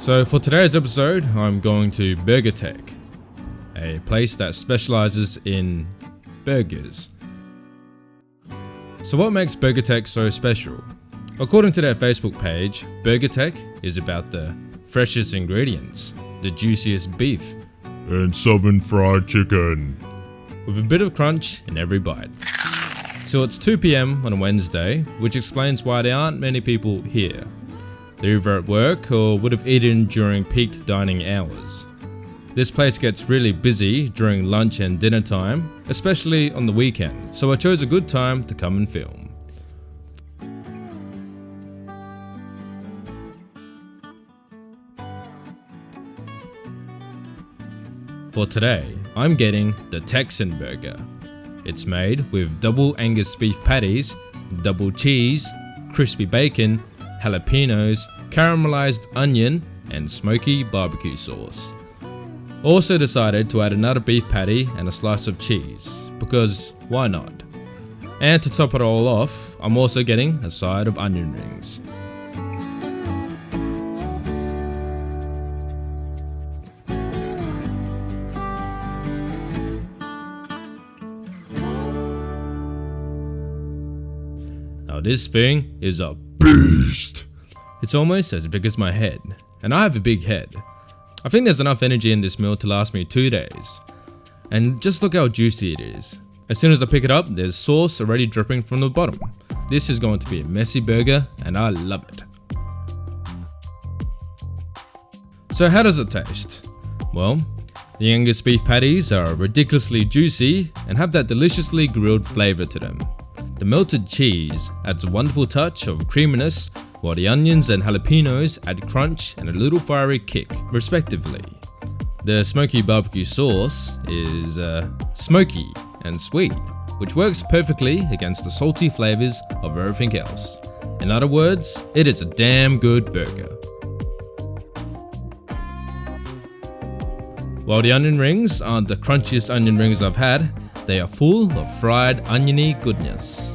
So for today's episode, I'm going to Burgertec, a place that specializes in burgers. So what makes Burgertec so special? According to their Facebook page, Burgertec is about the freshest ingredients, the juiciest beef, and southern fried chicken, with a bit of crunch in every bite. So it's 2 PM on a Wednesday, which explains why there aren't many people here. They're either at work or would have eaten during peak dining hours. This place gets really busy during lunch and dinner time, especially on the weekend, so I chose a good time to come and film. For today, I'm getting the Texan Burger. It's made with Double Angus Beef Patties, double cheese, crispy bacon, Jalapenos, caramelized onion, and Smokey BBQ Sauce. Also decided to add another beef patty and a slice of cheese, because why not? And to top it all off, I'm also getting a side of onion rings. Now this thing is a beast! It's almost as big as my head, and I have a big head. I think there's enough energy in this meal to last me 2 days. And just look how juicy it is. As soon as I pick it up, there's sauce already dripping from the bottom. This is going to be a messy burger, and I love it. So how does it taste? Well, the Angus beef patties are ridiculously juicy and have that deliciously grilled flavor to them. The melted cheese adds a wonderful touch of creaminess, while the onions and jalapenos add crunch and a little fiery kick, respectively. The Smokey BBQ Sauce is smoky and sweet, which works perfectly against the salty flavors of everything else. In other words, it is a damn good burger. While the onion rings aren't the crunchiest onion rings I've had, they are full of fried oniony goodness.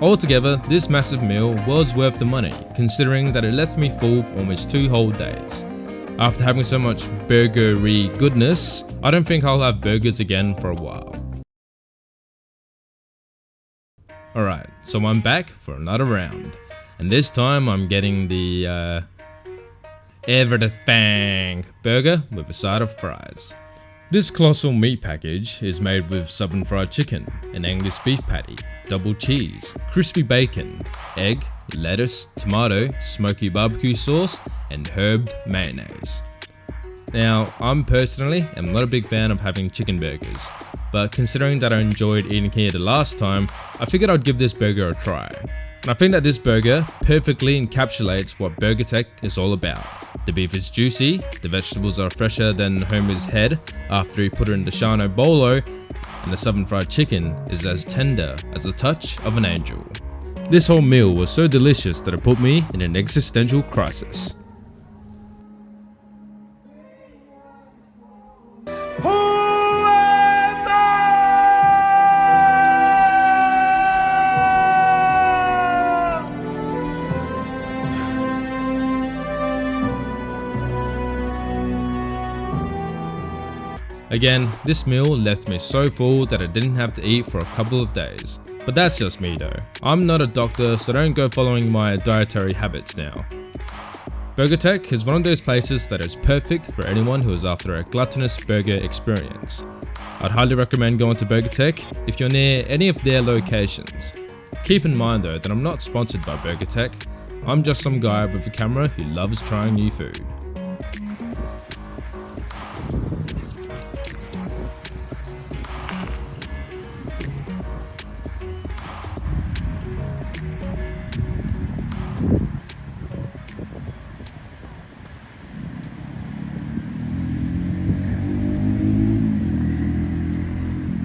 Altogether, this massive meal was worth the money, considering that it left me full for almost 2 whole days. After having so much burgery goodness, I don't think I'll have burgers again for a while. Alright, so I'm back for another round, and this time I'm getting the Erry'Thang Burger with a side of fries. This colossal meat package is made with southern fried chicken, an Angus beef patty, double cheese, crispy bacon, egg, lettuce, tomato, smoky barbecue sauce, and herbed mayonnaise. Now, I'm personally am not a big fan of having chicken burgers, but considering that I enjoyed eating here the last time, I figured I'd give this burger a try. And I think that this burger perfectly encapsulates what Burgertec is all about. The beef is juicy, the vegetables are fresher than Homer's head after he put it in the Shano Bolo, and the southern fried chicken is as tender as the touch of an angel. This whole meal was so delicious that it put me in an existential crisis. Again, this meal left me so full that I didn't have to eat for a couple of days. But that's just me though. I'm not a doctor, so don't go following my dietary habits now. Burgertec is one of those places that is perfect for anyone who is after a gluttonous burger experience. I'd highly recommend going to Burgertec if you're near any of their locations. Keep in mind though that I'm not sponsored by Burgertec. I'm just some guy with a camera who loves trying new food.